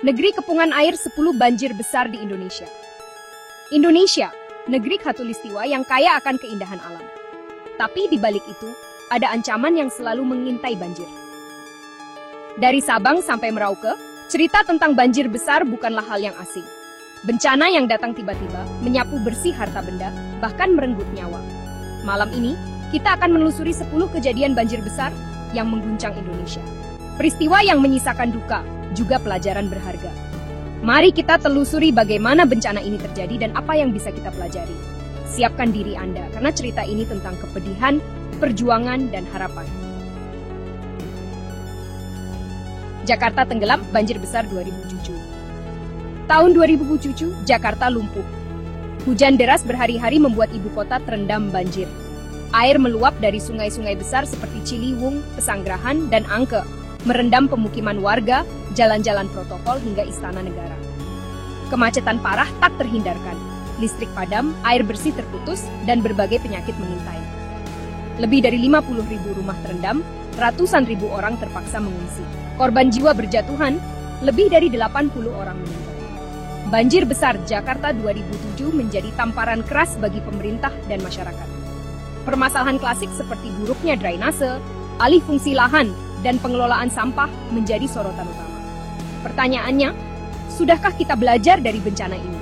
negeri kepungan air 10 banjir besar di Indonesia. Indonesia, negeri khatulistiwa yang kaya akan keindahan alam. Tapi di balik itu, ada ancaman yang selalu mengintai banjir. Dari Sabang sampai Merauke, cerita tentang banjir besar bukanlah hal yang asing. Bencana yang datang tiba-tiba, menyapu bersih harta benda, bahkan merenggut nyawa. Malam ini, kita akan menelusuri 10 kejadian banjir besar yang mengguncang Indonesia. Peristiwa yang menyisakan duka, juga pelajaran berharga. Mari kita telusuri bagaimana bencana ini terjadi dan apa yang bisa kita pelajari. Siapkan diri Anda, karena cerita ini tentang kepedihan, perjuangan, dan harapan. Jakarta tenggelam, banjir besar 2007. Tahun 2007, Jakarta lumpuh. Hujan deras berhari-hari membuat ibu kota terendam banjir. Air meluap dari sungai-sungai besar seperti Ciliwung, Pesanggerahan, dan Angke, merendam pemukiman warga, jalan-jalan protokol hingga istana negara. Kemacetan parah tak terhindarkan. Listrik padam, air bersih terputus, dan berbagai penyakit mengintai. Lebih dari 50.000 rumah terendam, ratusan ribu orang terpaksa mengungsi. Korban jiwa berjatuhan, lebih dari 80 orang meninggal. Banjir besar Jakarta 2007 menjadi tamparan keras bagi pemerintah dan masyarakat. Permasalahan klasik seperti buruknya drainase, alih fungsi lahan, dan pengelolaan sampah menjadi sorotan utama. Pertanyaannya, sudahkah kita belajar dari bencana ini?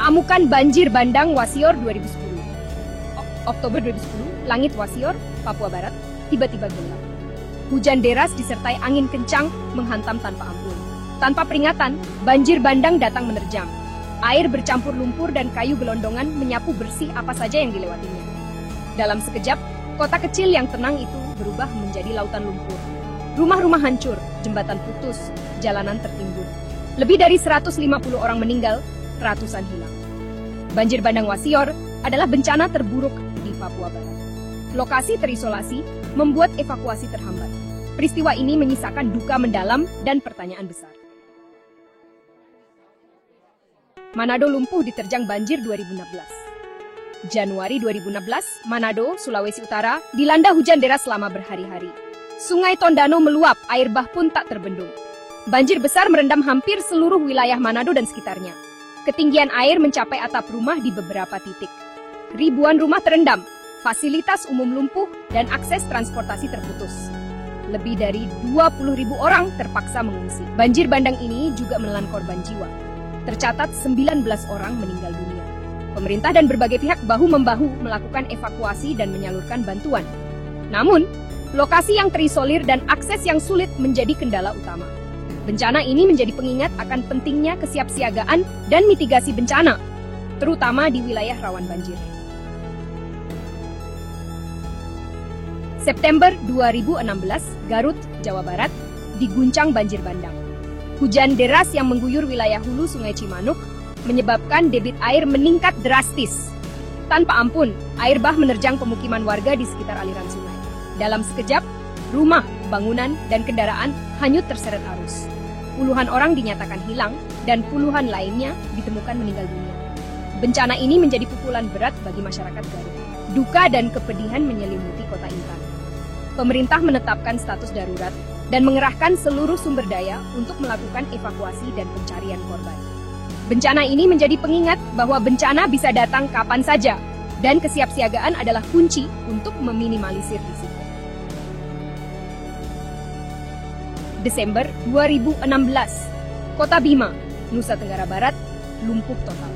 Amukan banjir bandang Wasior 2010. Oktober 2010, langit Wasior, Papua Barat, tiba-tiba gelap. Hujan deras disertai angin kencang menghantam tanpa ampun. Tanpa peringatan, banjir bandang datang menerjang. Air bercampur lumpur dan kayu gelondongan menyapu bersih apa saja yang dilewatinya. Dalam sekejap, kota kecil yang tenang itu berubah menjadi lautan lumpur. Rumah-rumah hancur, jembatan putus, jalanan tertimbun. Lebih dari 150 orang meninggal, ratusan hilang. Banjir bandang Wasior adalah bencana terburuk di Papua Barat. Lokasi terisolasi membuat evakuasi terhambat. Peristiwa ini menyisakan duka mendalam dan pertanyaan besar. Manado lumpuh diterjang banjir 2016. Januari 2016, Manado, Sulawesi Utara, dilanda hujan deras selama berhari-hari. Sungai Tondano meluap, air bah pun tak terbendung. Banjir besar merendam hampir seluruh wilayah Manado dan sekitarnya. Ketinggian air mencapai atap rumah di beberapa titik. Ribuan rumah terendam, fasilitas umum lumpuh, dan akses transportasi terputus. Lebih dari 20.000 orang terpaksa mengungsi. Banjir bandang ini juga menelan korban jiwa. Tercatat 19 orang meninggal dunia. Pemerintah dan berbagai pihak bahu-membahu melakukan evakuasi dan menyalurkan bantuan. Namun, lokasi yang terisolir dan akses yang sulit menjadi kendala utama. Bencana ini menjadi pengingat akan pentingnya kesiapsiagaan dan mitigasi bencana, terutama di wilayah rawan banjir. September 2016, Garut, Jawa Barat, diguncang banjir bandang. Hujan deras yang mengguyur wilayah hulu Sungai Cimanuk menyebabkan debit air meningkat drastis. Tanpa ampun, air bah menerjang pemukiman warga di sekitar aliran sungai. Dalam sekejap, rumah, bangunan, dan kendaraan hanyut terseret arus. Puluhan orang dinyatakan hilang, dan puluhan lainnya ditemukan meninggal dunia. Bencana ini menjadi pukulan berat bagi masyarakat Garut. Duka dan kepedihan menyelimuti kota Intan. Pemerintah menetapkan status darurat dan mengerahkan seluruh sumber daya untuk melakukan evakuasi dan pencarian korban. Bencana ini menjadi pengingat bahwa bencana bisa datang kapan saja, dan kesiapsiagaan adalah kunci untuk meminimalisir risiko. Desember 2016, Kota Bima, Nusa Tenggara Barat, lumpuh total.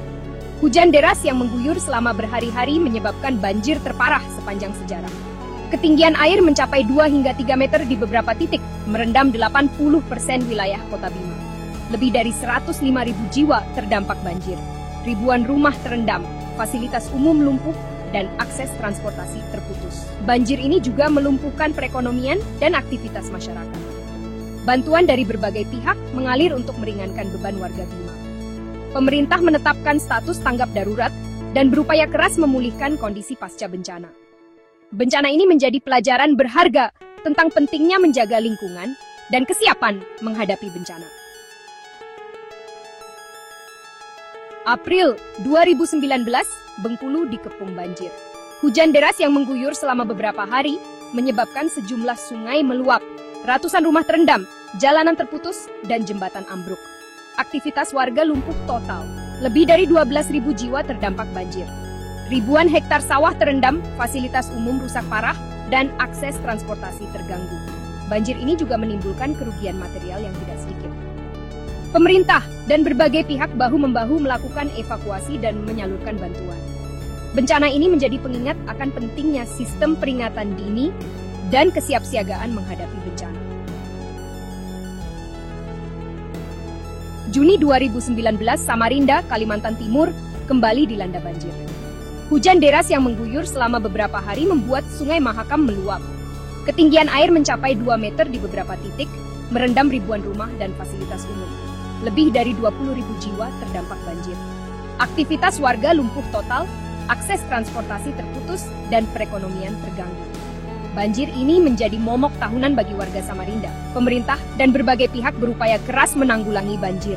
Hujan deras yang mengguyur selama berhari-hari menyebabkan banjir terparah sepanjang sejarah. Ketinggian air mencapai 2 hingga 3 meter di beberapa titik, merendam 80% wilayah Kota Bima. Lebih dari 105.000 jiwa terdampak banjir. Ribuan rumah terendam, fasilitas umum lumpuh, dan akses transportasi terputus. Banjir ini juga melumpuhkan perekonomian dan aktivitas masyarakat. Bantuan dari berbagai pihak mengalir untuk meringankan beban warga Bima. Pemerintah menetapkan status tanggap darurat dan berupaya keras memulihkan kondisi pasca bencana. Bencana ini menjadi pelajaran berharga tentang pentingnya menjaga lingkungan dan kesiapan menghadapi bencana. April 2019, Bengkulu dikepung banjir. Hujan deras yang mengguyur selama beberapa hari menyebabkan sejumlah sungai meluap, ratusan rumah terendam, jalanan terputus, dan jembatan ambruk. Aktivitas warga lumpuh total. Lebih dari 12.000 jiwa terdampak banjir. Ribuan hektar sawah terendam, fasilitas umum rusak parah, dan akses transportasi terganggu. Banjir ini juga menimbulkan kerugian material yang tidak sedikit. Pemerintah dan berbagai pihak bahu-membahu melakukan evakuasi dan menyalurkan bantuan. Bencana ini menjadi pengingat akan pentingnya sistem peringatan dini dan kesiapsiagaan menghadapi bencana. Juni 2019, Samarinda, Kalimantan Timur, kembali dilanda banjir. Hujan deras yang mengguyur selama beberapa hari membuat Sungai Mahakam meluap. Ketinggian air mencapai 2 meter di beberapa titik, merendam ribuan rumah dan fasilitas umum. Lebih dari 20.000 jiwa terdampak banjir. Aktivitas warga lumpuh total, akses transportasi terputus, dan perekonomian terganggu. Banjir ini menjadi momok tahunan bagi warga Samarinda. Pemerintah dan berbagai pihak berupaya keras menanggulangi banjir.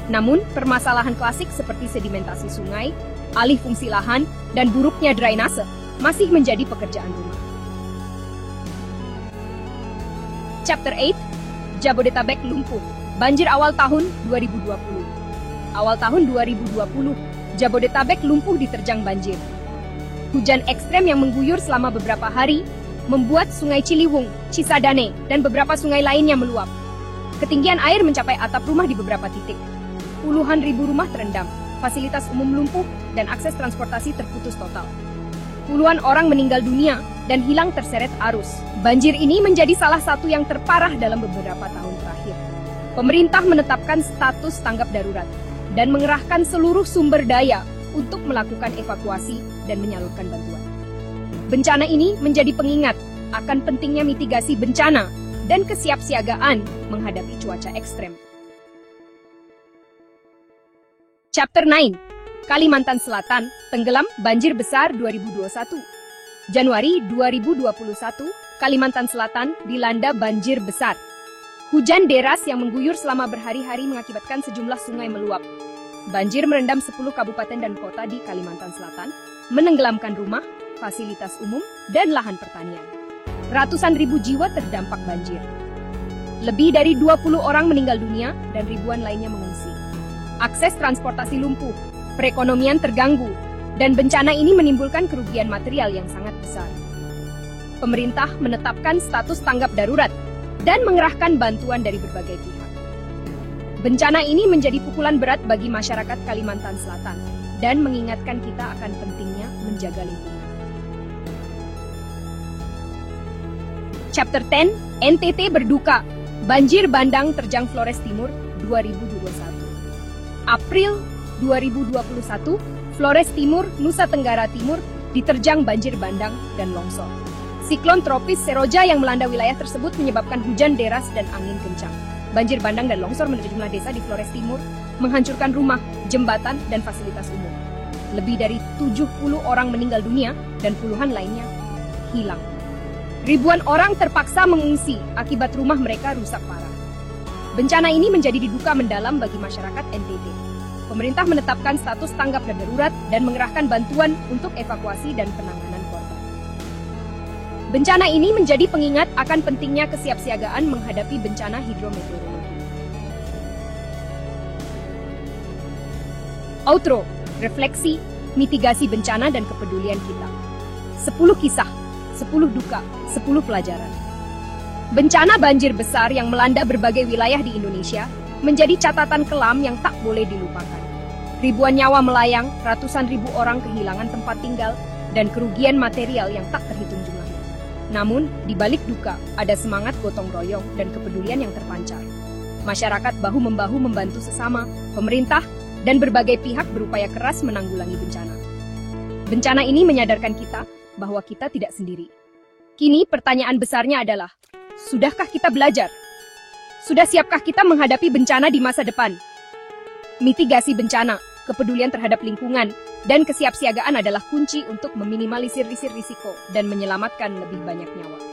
Namun, permasalahan klasik seperti sedimentasi sungai, alih fungsi lahan, dan buruknya drainase masih menjadi pekerjaan rumah. Chapter 8, Jabodetabek lumpuh. Banjir awal tahun 2020. Awal tahun 2020, Jabodetabek lumpuh diterjang banjir. Hujan ekstrem yang mengguyur selama beberapa hari membuat Sungai Ciliwung, Cisadane, dan beberapa sungai lainnya meluap. Ketinggian air mencapai atap rumah di beberapa titik. Puluhan ribu rumah terendam, fasilitas umum lumpuh, dan akses transportasi terputus total. Puluhan orang meninggal dunia dan hilang terseret arus. Banjir ini menjadi salah satu yang terparah dalam beberapa tahun terakhir. Pemerintah menetapkan status tanggap darurat dan mengerahkan seluruh sumber daya untuk melakukan evakuasi dan menyalurkan bantuan. Bencana ini menjadi pengingat akan pentingnya mitigasi bencana dan kesiapsiagaan menghadapi cuaca ekstrem. Chapter 9, Kalimantan Selatan, tenggelam banjir besar 2021. Januari 2021, Kalimantan Selatan dilanda banjir besar. Hujan deras yang mengguyur selama berhari-hari mengakibatkan sejumlah sungai meluap. Banjir merendam 10 kabupaten dan kota di Kalimantan Selatan, menenggelamkan rumah, fasilitas umum, dan lahan pertanian. Ratusan ribu jiwa terdampak banjir. Lebih dari 20 orang meninggal dunia dan ribuan lainnya mengungsi. Akses transportasi lumpuh, perekonomian terganggu, dan bencana ini menimbulkan kerugian material yang sangat besar. Pemerintah menetapkan status tanggap darurat dan mengerahkan bantuan dari berbagai pihak. Bencana ini menjadi pukulan berat bagi masyarakat Kalimantan Selatan dan mengingatkan kita akan pentingnya menjaga lingkungan. Chapter 10, NTT berduka. Banjir bandang terjang Flores Timur 2021. April 2021, Flores Timur, Nusa Tenggara Timur diterjang banjir bandang dan longsor. Siklon tropis Seroja yang melanda wilayah tersebut menyebabkan hujan deras dan angin kencang. Banjir bandang dan longsor menuju sejumlah desa di Flores Timur, menghancurkan rumah, jembatan, dan fasilitas umum. Lebih dari 70 orang meninggal dunia dan puluhan lainnya hilang. Ribuan orang terpaksa mengungsi akibat rumah mereka rusak parah. Bencana ini menjadi diduka mendalam bagi masyarakat NTT. Pemerintah menetapkan status tanggap darurat dan mengerahkan bantuan untuk evakuasi dan penanganan korban. Bencana ini menjadi pengingat akan pentingnya kesiapsiagaan menghadapi bencana hidrometeorologi. Outro, refleksi, mitigasi bencana dan kepedulian kita. 10 kisah, 10 duka, 10 pelajaran. Bencana banjir besar yang melanda berbagai wilayah di Indonesia menjadi catatan kelam yang tak boleh dilupakan. Ribuan nyawa melayang, ratusan ribu orang kehilangan tempat tinggal, dan kerugian material yang tak terhitung jumlahnya. Namun, di balik duka, ada semangat gotong royong dan kepedulian yang terpancar. Masyarakat bahu-membahu membantu sesama, pemerintah, dan berbagai pihak berupaya keras menanggulangi bencana. Bencana ini menyadarkan kita bahwa kita tidak sendiri. Kini pertanyaan besarnya adalah, sudahkah kita belajar? Sudah siapkah kita menghadapi bencana di masa depan? Mitigasi bencana, kepedulian terhadap lingkungan, dan kesiapsiagaan adalah kunci untuk meminimalisir risiko dan menyelamatkan lebih banyak nyawa.